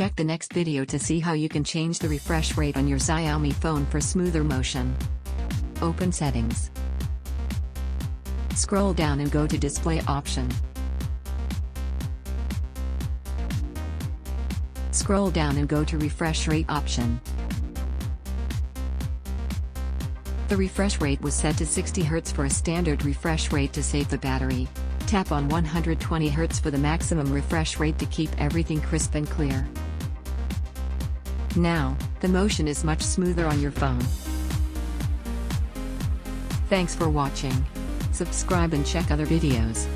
Check the next video to see how you can change the refresh rate on your Xiaomi phone for smoother motion. Open Settings. Scroll down and go to Display option. Scroll down and go to Refresh Rate option. The refresh rate was set to 60 Hz for a standard refresh rate to save the battery. Tap on 120 Hz for the maximum refresh rate to keep everything crisp and clear. Now, the motion is much smoother on your phone. Thanks for watching. Subscribe and check other videos.